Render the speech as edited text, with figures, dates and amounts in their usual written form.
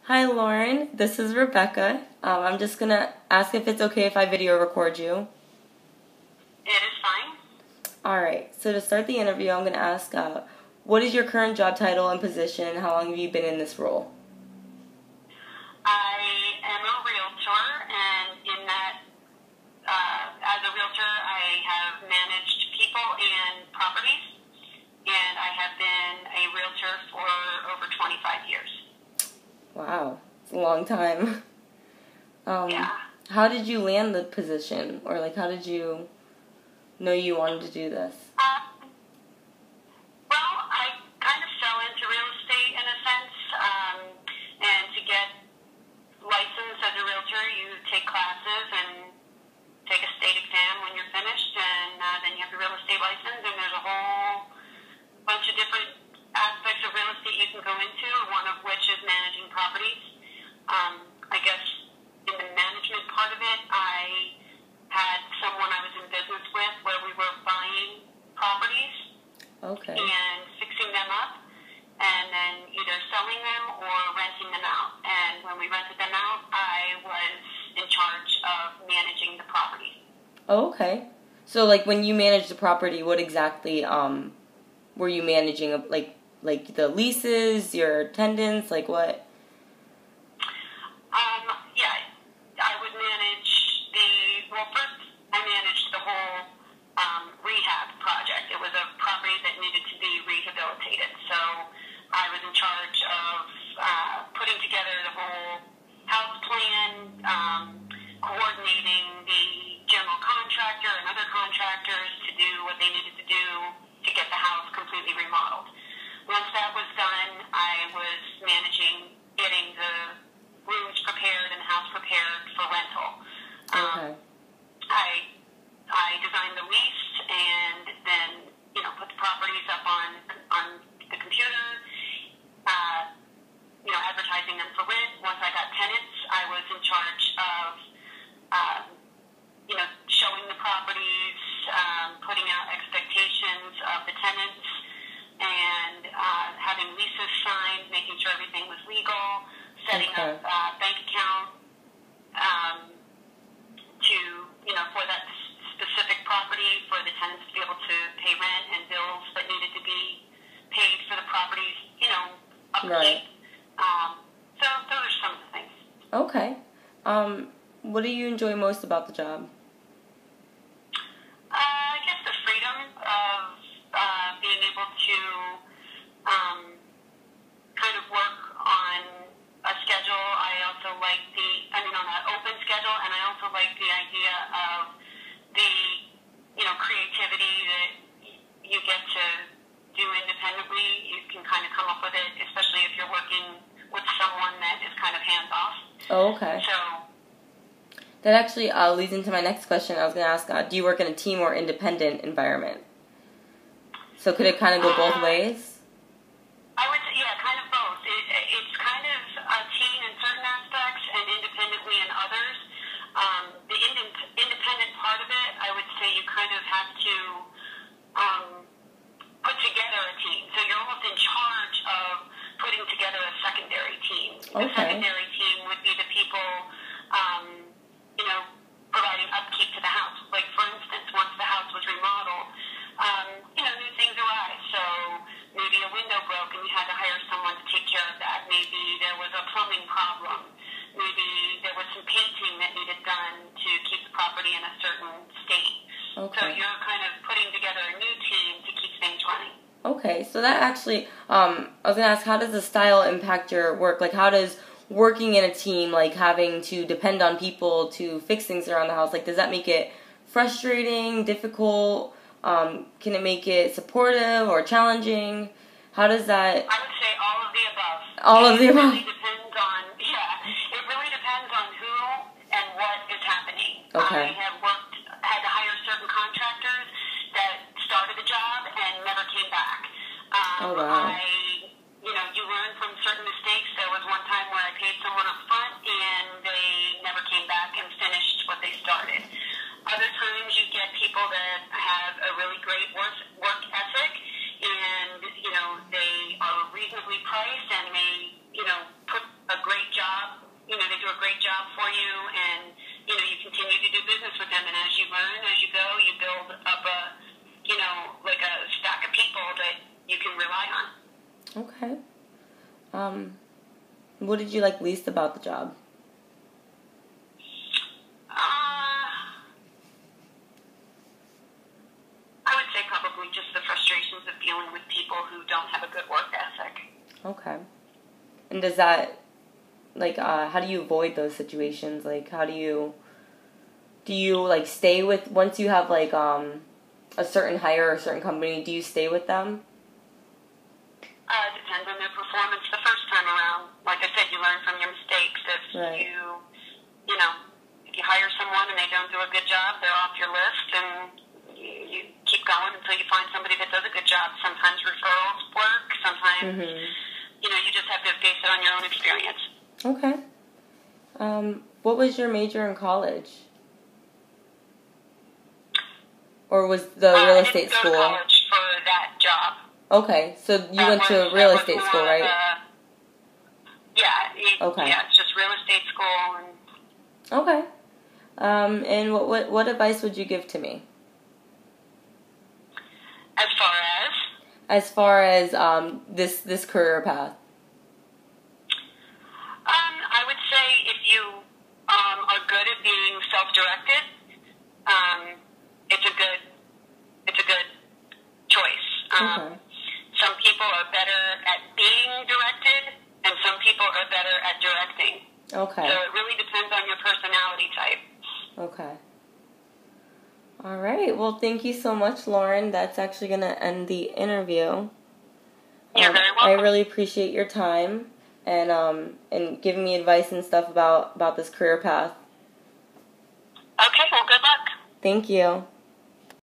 Hi Lauren, this is Rebecca. I'm just going to ask if it's okay if I video record you. It is fine. Alright, so to start the interview, I'm going to ask, what is your current job title and position? How long have you been in this role? I am a realtor, and in that, as a realtor, I have managed people and properties, and I have been a realtor for over 25 years. Wow, it's a long time. Yeah. How did you land the position? Or, how did you know you wanted to do this? Well, I kind of fell into real estate in a sense, and to get licensed as a realtor, you take classes and take a state exam when you're finished, and then you have the real estate license, and there's a whole bunch of different aspects of real estate you can go into, one of which is managing properties. I guess in the management part of it, I had someone I was in business with where we were buying properties and fixing them up, and then either selling them or renting them out. And when we rented them out, I was in charge of managing the property. Okay. So, when you managed the property, what exactly were you managing? Like the leases, your tenants, what? Yeah, I would manage first I managed the whole rehab project. It was a property that needed to be rehabilitated. So I was in charge of putting together the whole house plan, coordinating the general contractor and other contractors to do what they needed to do to get the house completely remodeled. Once that was done, I was managing getting the rooms prepared and the house prepared for rental. I designed the lease and then, put the properties up on the computer, advertising them for rent. Once I got tenants, I was in charge of, showing the properties, putting out expectations of the tenants, and having leases signed, making sure everything was legal, setting up bank account for that specific property for the tenants to be able to pay rent and bills that needed to be paid for the properties, upkeep. So those are some of the things. Okay. What do you enjoy most about the job? I guess the freedom of being able to kind of work on a schedule. I also like on an open schedule, and I also like the idea of the, creativity that you get to do independently. You can kind of come up with it, especially if you're working with someone that is kind of hands-off. Oh, okay. So that actually leads into my next question. I was going to ask, do you work in a team or independent environment? So could it kind of go both ways? I would say, yeah, kind of both. It's kind of a team in certain aspects and independently in others. The independent part of it, I would say you kind of have to put together a team. So you're almost in charge of putting together a secondary team. The secondary team would be the people, providing upkeep to the house. Like, for instance, once the house was remodeled, new things arise. So maybe a window broke and you had to hire someone to take care of that. Maybe there was a plumbing problem. Maybe there was some painting that needed done to keep the property in a certain state. So you're kind of putting together a new team to keep things running. Okay, so that actually, I was going to ask, how does the style impact your work? How does working in a team, having to depend on people to fix things around the house, does that make it frustrating, difficult? Can it make it supportive or challenging? How does that... I would say all of the above. All of the above? It really depends on who and what is happening. Okay. I have had to hire certain contractors that started the job and never came back. Oh, wow. You learn from certain mistakes. There was one time where I paid someone up front and they never came back and finished what they started. Other times you get people that have a really great work ethic, and they are reasonably priced, and they put a great job you, and you continue to do business with them. And as you learn, as you go, you build up like a stack of people that you can rely on. Okay. What did you like least about the job? I would say probably just the frustrations of dealing with people who don't have a good work ethic. Okay. And does that, how do you avoid those situations? Like, how do you stay with, once you have, a certain hire or a certain company, do you stay with them? Depends on their performance the first time around. Like I said, you learn from your mistakes. If right. if you hire someone and they don't do a good job, they're off your list, and you keep going until you find somebody that does a good job. Sometimes referrals work. Sometimes, you just have to base it on your own experience. Okay. What was your major in college? Or was the real estate school? I didn't go to college for that job. Okay, so you went to real estate school, right? Okay. Yeah, it's just real estate school. Okay. And what advice would you give to me? As far as? As far as this career path. I would say if you are good at being self-directed, it's a good choice. Okay. Some people are better at being directed, and some people are better at directing. Okay. So it really depends on your personality type. Okay. All right. Well, thank you so much, Lauren. That's actually going to end the interview. You're very welcome. I really appreciate your time and giving me advice and stuff about this career path. Okay. Well, good luck. Thank you.